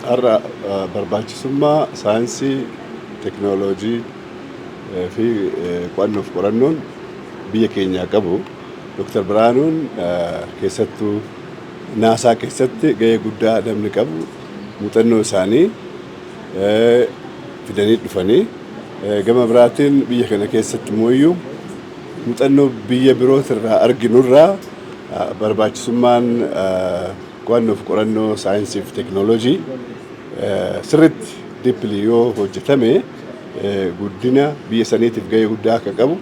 har'a barbaachisummaa saayinsii, teknooloojii fi qo'annoof qorannoon biyya keenyaa qabu Dr. Biraanuun keessattuu naasaa keessatti gahee guddaa namni qabu muuxannoo isaanii fidanii dhufanii gama biraatiin biyya kana keessatti mooyyuu muuxannoo biyya birootirraa arginurraa barbaachisummaan qo'annoof qorannoo saayinsii fi teknooloojii sirriitti diippilii yoo hojjetame guddina biyya saniitiif gahee guddaa akka qabu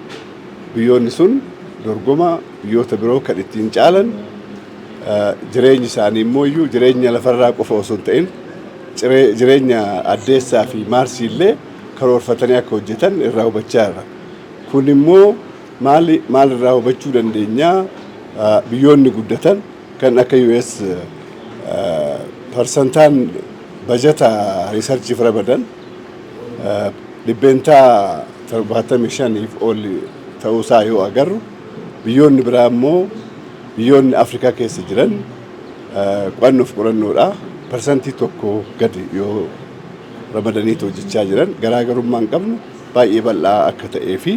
biyyoonni sun dorgoma biyyoota biroo kan ittiin caalan jireenyi isaanii immoo jireenya lafarraa qofa osoo hin ta'in jireenya addeessaa fi maarsii illee karoorfatanii akka hojjetan irraa hubachaa jira. Kun immoo maal irraa hubachuu dandeenyaa biyyoonni guddatan kan akka US parsantaan bajeta riisarchiif ramadan dhibbeentaa 75 ol ta'uusaa yoo agarru biyyoonni biraa immoo biyyoonni Afrikaa keessa jiran qo'annoof qorannoodha parsantii tokko gadi yoo ramadanii hojjechaa jiran garaagarummaan qabnu baay'ee bal'aa akka ta'ee fi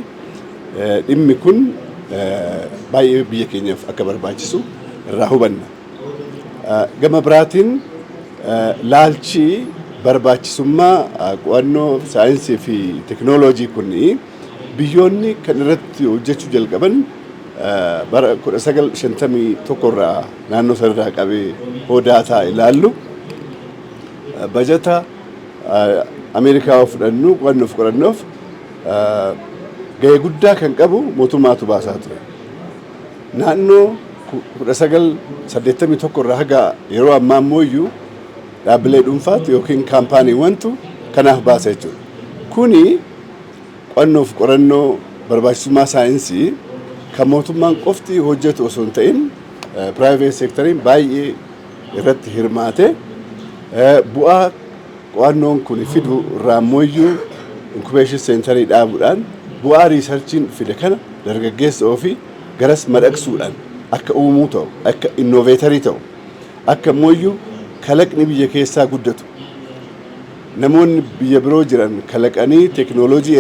dhimmi kun baay'ee biyya keenyaaf akka barbaachisu irraa hubanna. Gama biraatiin laalchi barbaachisummaa qo'annoo saayinsii fi teknooloojii kunii biyyoonni kan irratti hojjechuu jalqaban bara 1951 irraa naannoo sanarraa qabee daataa ilaallu bajeta Ameerikaa fudhannu qo'annoof qorannoof gahee guddaa kan qabu mootummaatu baasaa ture. Naannoo 1981 irraa haga yeroo ammaa immoo dhaabbilee dhuunfaatti yookiin kaampaaniiwwantu kanaaf baasa jechuudha. Kuni qo'annoof qorannoo barbaachisummaa saayinsii kan mootummaan qofti hojjetu osoo hin ta'in private sectoriin baay'ee irratti hirmaate bu'aa qo'annoon kun fidu irraa immoo incubation centerii dhaabuudhaan bu'aa riisarchiin fide kana dargaggeessa ofii garas madaqsuudhaan akka uumuu ta'u, akka innoveetarii ta'u, akka immoo kalaqni biyya keessaa guddatu. Namoonni biyya biroo jiran kalaqanii teknooloojii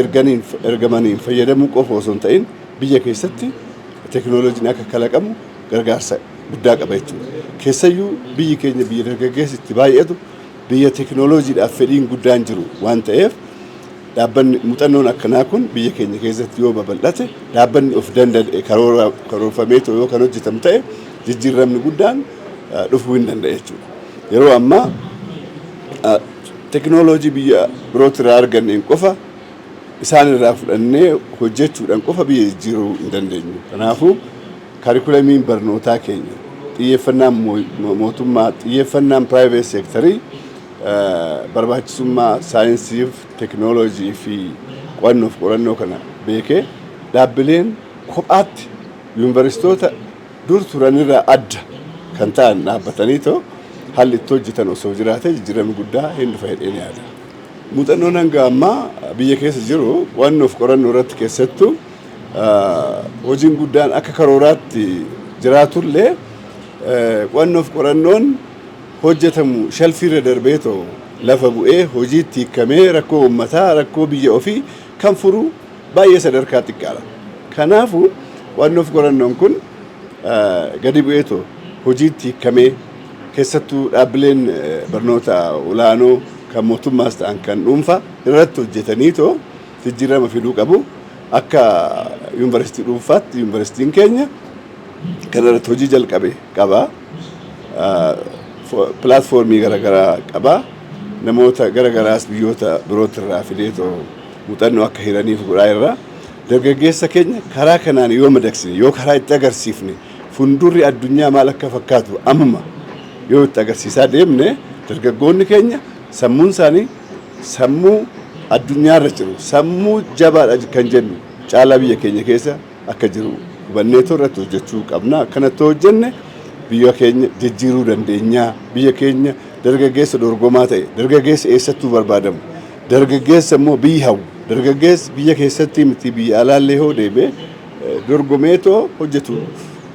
ergamaniin fayyadamuu qofa osoo hin ta'in biyya keessatti teknooloojiin akka kalaqamu gargaarsa guddaa qaba jechuudha. Keessayyuu biyyi keenya biyya dargaggeessi itti baay'atu biyya teknooloojiidhaaf fedhiin guddaan jiru waan ta'eef dhaabbanni muuxannoon akkanaa kun biyya keenya keessatti yoo babal'ate dhaabbanni of danda'e karoorfamee yoo kan hojjetamu ta'e jijjiiramni guddaan dhufuu hin danda'a jechuudha. Yeroo ammaa teknooloojii biyya birootirraa arganneen qofa isaan irraa fudhannee hojjechuudhaan qofa biyya jijjiiruu hin dandeenyu. Kanaafuu kaarikulamiin barnootaa keenya xiyyeeffannaan mootummaa xiyyeeffannaan private sectorii barbaachisummaa saayinsii fi teknooloojii fi qo'annoof qorannoo kana beekee dhaabbileen kophaatti yuunivarsiitoota dur turanirraa adda kan ta'an dhaabbatanii ta'u haalli itti hojjetan osoo jiraate jijjiiramni guddaa hin dhufa jedheen yaada. Muuxannoon hanga ammaa biyya keessa jiru qo'annoof qorannoo irratti keessattuu hojiin guddaan akka karooraatti jiraatullee qo'annoof qorannoon hojjetamu shalfiirra darbee ta'u lafa bu'ee hojiitti hiikamee rakkoo uummataa rakkoo biyya ofii kan furu baay'ee sadarkaa xiqqaadha. Kanaafuu qo'annoof qorannoon kun gadi bu'ee ta'u hojiitti hiikamee keessattuu dhaabbileen barnoota olaanoo kan mootummaas ta'an kan dhuunfaa irratti hojjetanii ta'u jijjiirama fiduu qabu. Akka yuunivarsiitii dhuunfaatti yuunivarsiitiin keenya kan irratti hojii jalqabe qaba. Pilaatfoormii garaagaraa qaba. Namoota garaagaraas biyyoota birootirraa fidee ta'u muuxannoo akka hiraniif godhaa irraa dargaggeessa keenya karaa kanaan yoo madaqsine yoo karaa itti agarsiifne fuuldurri addunyaa maal akka fakkaatu amma yoo itti agarsiisaa deemne dargaggoonni keenya sammuun isaanii sammuu addunyaarra jiru sammuu jabaadha kan jennu caalaa biyya keenya keessa akka jiru hubannee irratti hojjechuu qabna. Akkanatti hojjenne biyya keenya jijjiiruu dandeenya. Biyya keenya dargaggeessa dorgomaa ta'e dargaggeessa eessattuu barbaadamu dargaggeessa immoo biyya hawwu dargaggeessa biyya keessatti miti biyya alaallee hoo deemee dorgomeetoo hojjetu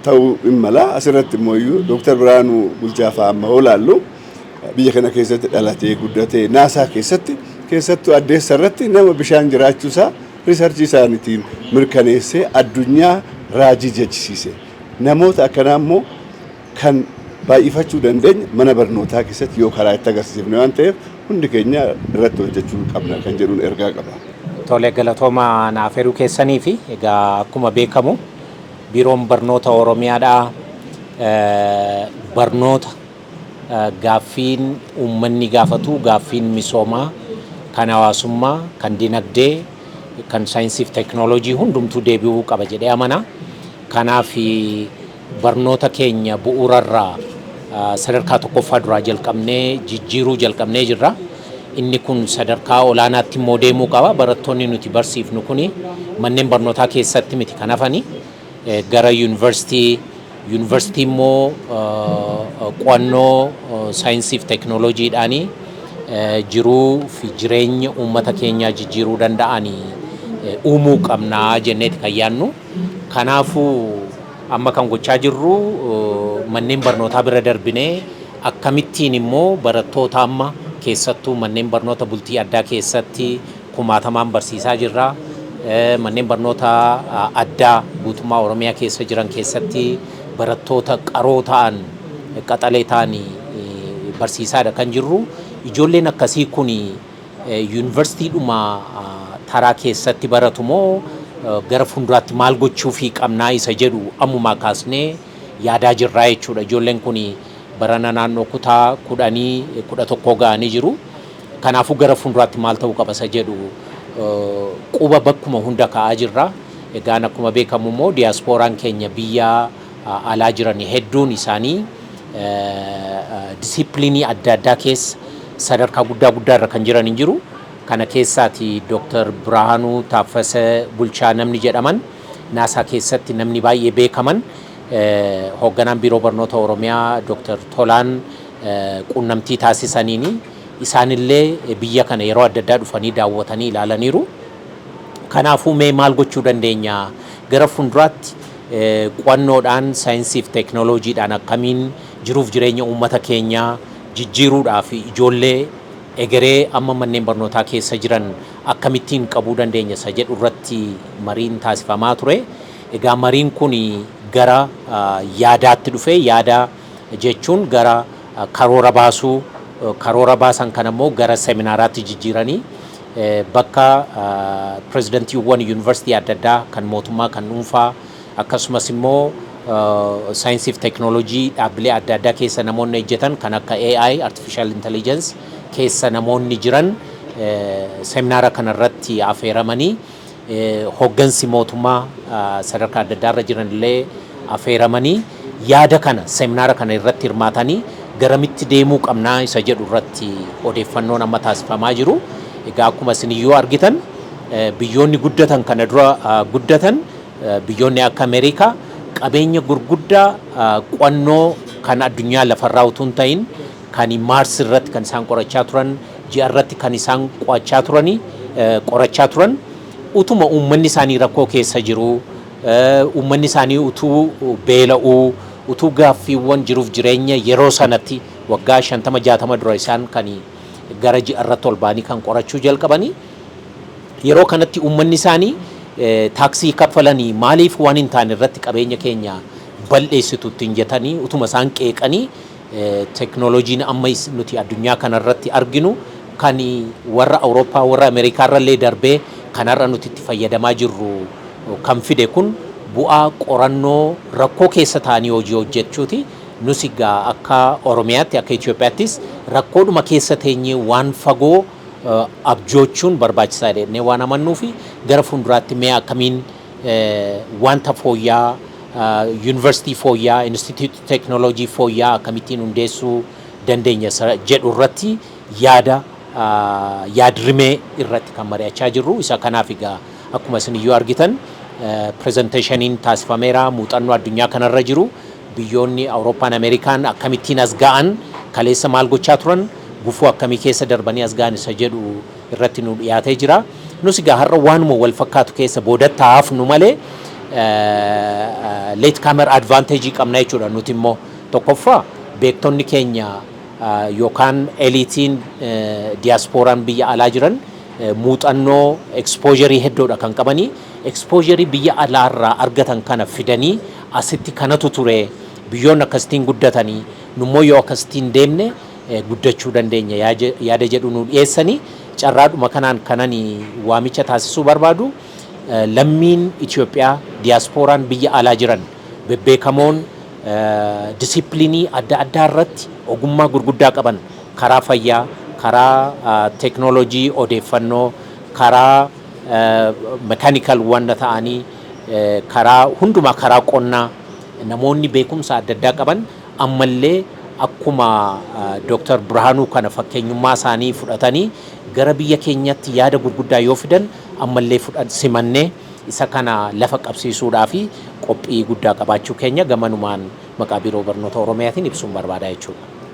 ta'uu hin mala. Asirratti immoo Dr. Biraanuu Bulchaa fa'aa amma olaallu biyya kana keessatti dhalatee guddatee naasaa keessattuu addeessa irratti nama bishaan jiraachuusaa riisarchii isaaniitiin mirkaneessee addunyaa raajii jechisiise. Namoota akkanaa immoo kan baay'ifachuu dandeenya mana barnootaa keessatti yoo karaa itti agarsiifne waan ta'eef hundi keenya irratti hojjechuu qabna kan jedhuun ergaa qaba. Tole galatooma naaf eeruu keessanii fi egaa akkuma beekamu biiroon barnoota Oromiyaadhaa barnoota gaaffiin uummanni gaafatu gaaffiin misoomaa kan hawaasummaa kan dinagdee kan saayinsii fi teekinooloojii hundumtuu deebi'uu qaba jedhee amana. Kanaaf barnoota keenya bu'uurarraa sadarkaa tokkoffaa duraa jalqabnee jijjiiruu jalqabnee jirra. Inni kun sadarkaa olaanaatti immoo deemuu qaba. Barattoonni nuti barsiifnu kuni manneen barnootaa keessatti miti kan hafani gara yuunivarsiitii immoo qo'annoo saayinsii fi teekinooloojiidhaanii jiruu fi jireenya uummata keenyaa jijjiiruu danda'anii uumuu qabnaa jenneeti kan yaadnu. Kanaafuu amma kan gochaa jirru manneen barnootaa bira darbinee akkamittiin immoo barattoota amma keessattuu manneen barnoota bultii addaa keessatti kumaatamaan barsiisaa jirra. Manneen barnoota addaa guutummaa Oromiyaa keessa jiran keessatti barattoota qaroo ta'an qaxalee ta'an barsiisaadha kan jirru. Ijoolleen akkasii kun yuunivarsiitiidhuma taraa keessatti baratu moo gara fuulduraatti maal gochuu fi qabnaa isa jedhu ammumaa kaasnee yaadaa jirraa jechuudha. Ijoolleen kun barana naannoo kutaa 11 ga'anii jiru. Kanaafuu gara fuulduraatti maal ta'uu qaba isa jedhu quba bakkuma hunda kaa'aa jirra. Egaan akkuma beekamu immoo diyaaspooraan keenya biyya alaa jiran hedduun isaanii disiipiliinii adda addaa keessa sadarkaa guddaa irra kan jiran hin jiru. Kana keessaati Dr. Birhaanuu Taaffasee Bulchaa namni jedhaman naasaa keessatti namni baay'ee beekaman hoogganaan biiroo barnoota Oromiyaa Dr. Tolaan quunnamtii taasisaniini isaanillee biyya kana yeroo adda addaa dhufanii daawwatanii ilaalaniiru. Kanaafuu mee maal gochuu dandeenya gara fuulduraatti qo'annoodhaan saayinsii fi teekinooloojiidhaan akkamiin jiruuf jireenya uummata keenyaa jijjiiruudhaaf ijoollee egeree amma manneen barnootaa keessa jiran akkamittiin qabuu dandeenya isa jedhu irratti mariin taasifamaa ture. Egaa mariin kun gara yaadaatti dhufe yaada jechuun gara karoora baasuu karoora baasan kan ammoo gara seminaaraatti jijjiiranii bakka pireezidentiiwwan yuunivarsiitii adda addaa kan mootummaa kan dhuunfaa akkasumas immoo saayinsii fi teekinooloojii dhaabbilee adda addaa keessa namoonni hojjetan kan akka AI artificial intelligence keessa namoonni jiran seminaara kanarratti affeeramanii hooggansi mootummaa sadarkaa adda addaa irra jiran illee affeeramanii yaada kana seminaara kana irratti hirmaatanii garamitti deemuu qabnaa isa jedhu irratti odeeffannoon amma taasifamaa jiru. Egaa akkuma isin iyyuu argitan biyyoonni guddatan kana dura guddatan biyyoonni akka Ameerikaa qabeenya gurguddaa qo'annoo kan addunyaa lafarraa utuu hin ta'in kan Maars irratti kan isaan qorachaa turan ji'a irratti kan isaan qorachaa turan utuma uummanni isaanii rakkoo keessa jiru uummanni isaanii utuu beela'uu utuu gaaffiiwwan jiruuf jireenya yeroo sanatti waggaa 50-60 dura isaan kan gara ji'a irratti ol ba'anii kan qorachuu jalqabanii yeroo kanatti uummanni isaanii taaksii kaffalanii maaliif waan hin taane irratti qabeenya keenya balleessitu ittiin jetanii utuma isaan qeeqanii teekinooloojiin amma nuti addunyaa kanarratti arginu kan warra Awurooppaa warra Ameerikaa irrallee darbee kanarra nuti itti fayyadamaa jirru kan fide kun bu'aa qorannoo rakkoo keessa ta'anii hojii hojjechuuti. Nus egaa akka Oromiyaatti akka Itoophiyaattis rakkoodhuma keessa teenyee waan fagoo abjoochuun barbaachisaa jennee waan amannuufi gara fuulduraatti mee akkamiin wanta fooyyaa yuunivarsiitii fooyyaa instituutii teekinooloojii fooyyaa akkamittiin hundeessuu dandeenya jedhu irratti yaadrimee irratti kan mari'achaa jirru. Isa kanaaf egaa akkuma isin iyyuu argitan pireezentaashiniin taasifameera muuxannoo addunyaa kanarra jiru biyyoonni Awurooppaan Ameerikaan akkamittiin as ga'an kaleessa maal gochaa turan gufuu akkamii keessa darbanii as ga'an isa jedhu irratti nu dhiyaatee jira. Nus egaa har'a waanuma wal fakkaatu keessa boodatti hafnu malee late comer advantage qabna jechuudha. Nuti immoo tokkoffaa beektonni keenya yookaan eliitiin diyaaspooraan biyya alaa jiran muuxannoo exposure hedduudha kan qabanii exposure biyya alaarraa argatan kana fidanii asitti kanatu ture biyyoon akkasitiin guddatanii nummoo yoo akkasitiin deemne guddachuu dandeenya yaada jedhu nu dhiyeessanii carraadhuma kanaan kanani waamicha taasisuu barbaadu lammiin Itoophiyaa diyaaspooraan biyya alaa jiran bebbeekamoon disiplinii adda addaa irratti ogummaa gurguddaa qaban karaa fayyaa karaa teknoolojii odeeffannoo karaa mechanical wanta ta'anii karaa hundumaa karaa qonnaa namoonni beekumsa adda addaa qaban ammallee akkuma Dr. Birhaanuu kana fakkeenyummaa isaanii fudhatanii gara biyya keenyatti yaada gurguddaa yoo fidan ammallee simannee isa kana lafa qabsiisuudhaa fi qophii guddaa qabaachuu keenya gamanumaan maqaa biiroo barnoota Oromiyaatiin ibsuun barbaada jechuudha.